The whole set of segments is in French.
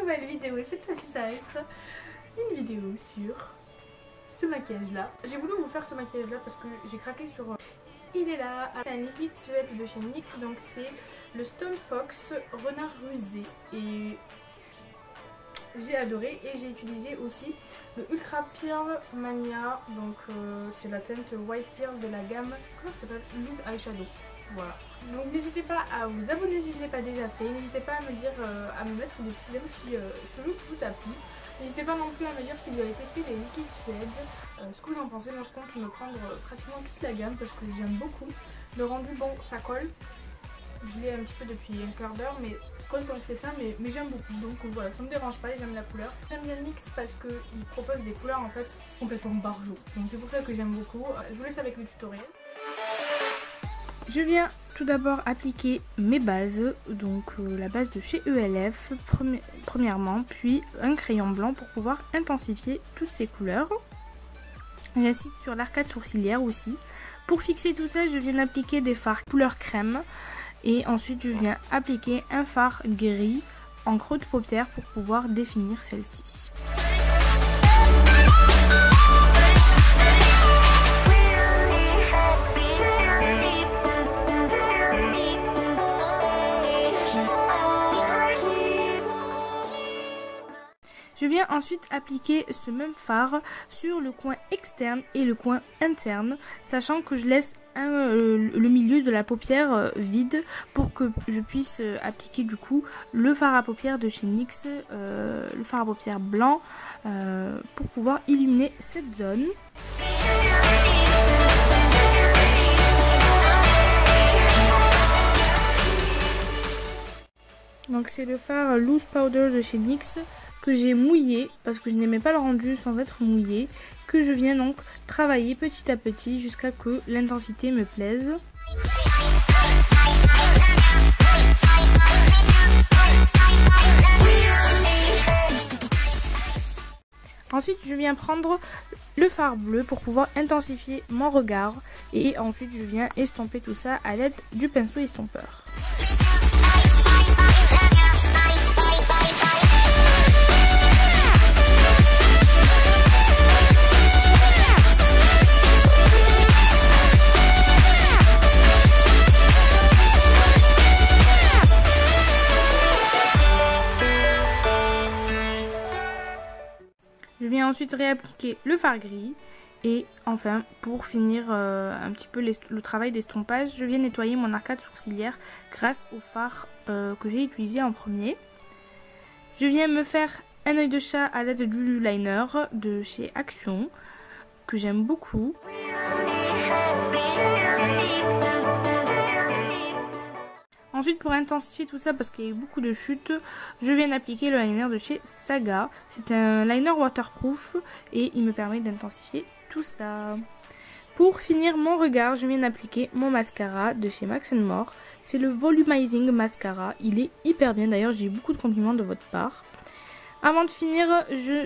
nouvelle vidéo et cette fois-ci ça va être une vidéo sur ce maquillage là. J'ai voulu vous faire ce maquillage là parce que j'ai craqué sur... Il est là, un liquide suède de chez NYX, donc c'est le Stone Fox Renard Rusé et j'ai adoré. Et j'ai utilisé aussi le Ultra Pearl Mania, donc c'est la teinte White Pearl de la gamme, comment ça s'appelle, Loose Eyeshadow. Voilà. Donc n'hésitez pas à vous abonner si ce n'est pas déjà fait. N'hésitez pas à me dire, à me mettre des petits j'aime si ce look vous a plu. N'hésitez pas non plus à me dire si vous avez testé les liquides suède, ce que vous en pensez. Moi je compte me prendre pratiquement toute la gamme parce que j'aime beaucoup. Le rendu, bon, ça colle. Je l'ai un petit peu depuis un quart d'heure, mais quand on fait ça, mais j'aime beaucoup. Donc voilà, ça me dérange pas et j'aime la couleur. J'aime bien NYX parce qu'il propose des couleurs en fait complètement barjo. Donc c'est pour ça que j'aime beaucoup. Je vous laisse avec le tutoriel. Je viens tout d'abord appliquer mes bases, donc la base de chez ELF premièrement, puis un crayon blanc pour pouvoir intensifier toutes ces couleurs. J'insiste sur l'arcade sourcilière aussi. Pour fixer tout ça, je viens appliquer des fards couleur crème et ensuite je viens appliquer un fard gris en creux de paupière pour pouvoir définir celle-ci. Je viens ensuite appliquer ce même fard sur le coin externe et le coin interne, sachant que je laisse le milieu de la paupière vide pour que je puisse appliquer du coup le fard à paupières de chez NYX, le fard à paupières blanc, pour pouvoir illuminer cette zone. Donc c'est le fard Loose Powder de chez NYX que j'ai mouillé parce que je n'aimais pas le rendu sans être mouillé, que je viens donc travailler petit à petit jusqu'à que l'intensité me plaise. Ensuite je viens prendre le fard bleu pour pouvoir intensifier mon regard et ensuite je viens estomper tout ça à l'aide du pinceau estompeur. Je viens ensuite réappliquer le fard gris et enfin pour finir un petit peu le travail d'estompage, je viens nettoyer mon arcade sourcilière grâce au fard que j'ai utilisé en premier. Je viens me faire un œil de chat à l'aide du liner de chez Action que j'aime beaucoup. Ensuite pour intensifier tout ça parce qu'il y a eu beaucoup de chutes, je viens d'appliquer le liner de chez Saga. C'est un liner waterproof et il me permet d'intensifier tout ça. Pour finir mon regard, je viens d'appliquer mon mascara de chez Max & More. C'est le Volumizing Mascara. Il est hyper bien, d'ailleurs j'ai eu beaucoup de compliments de votre part. Avant de finir,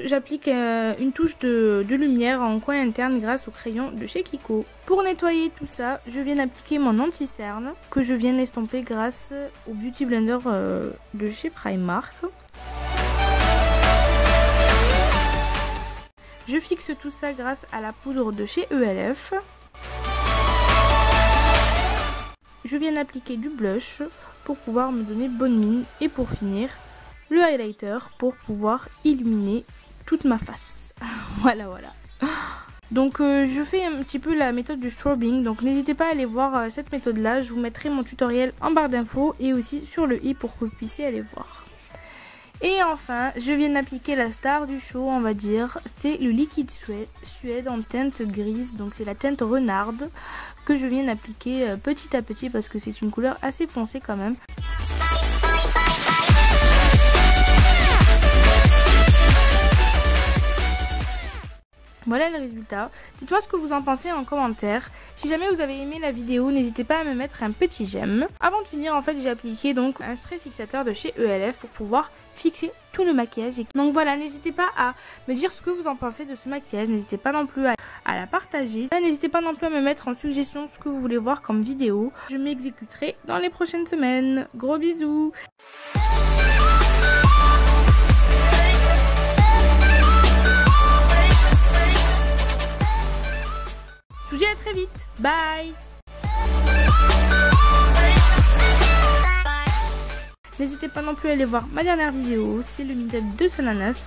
j'applique une touche de lumière en coin interne grâce au crayon de chez Kiko. Pour nettoyer tout ça, je viens d'appliquer mon anti-cerne que je viens d'estomper grâce au Beauty Blender de chez Primark. Je fixe tout ça grâce à la poudre de chez ELF. Je viens d'appliquer du blush pour pouvoir me donner bonne mine et pour finir, le highlighter pour pouvoir illuminer toute ma face. Voilà. Donc je fais un petit peu la méthode du strobing, donc n'hésitez pas à aller voir cette méthode là, je vous mettrai mon tutoriel en barre d'infos et aussi sur le i pour que vous puissiez aller voir. Et enfin je viens d'appliquer la star du show, on va dire, c'est le liquide suède en teinte grise, donc c'est la teinte renarde que je viens d'appliquer petit à petit parce que c'est une couleur assez foncée quand même. Voilà le résultat. Dites-moi ce que vous en pensez en commentaire. Si jamais vous avez aimé la vidéo, n'hésitez pas à me mettre un petit j'aime. Avant de finir, en fait, j'ai appliqué donc un spray fixateur de chez ELF pour pouvoir fixer tout le maquillage. Donc voilà, n'hésitez pas à me dire ce que vous en pensez de ce maquillage. N'hésitez pas non plus à la partager. N'hésitez pas non plus à me mettre en suggestion ce que vous voulez voir comme vidéo. Je m'exécuterai dans les prochaines semaines. Gros bisous. Je vous dis à très vite. Bye. N'hésitez pas non plus à aller voir ma dernière vidéo, c'est le meetup de Sananas.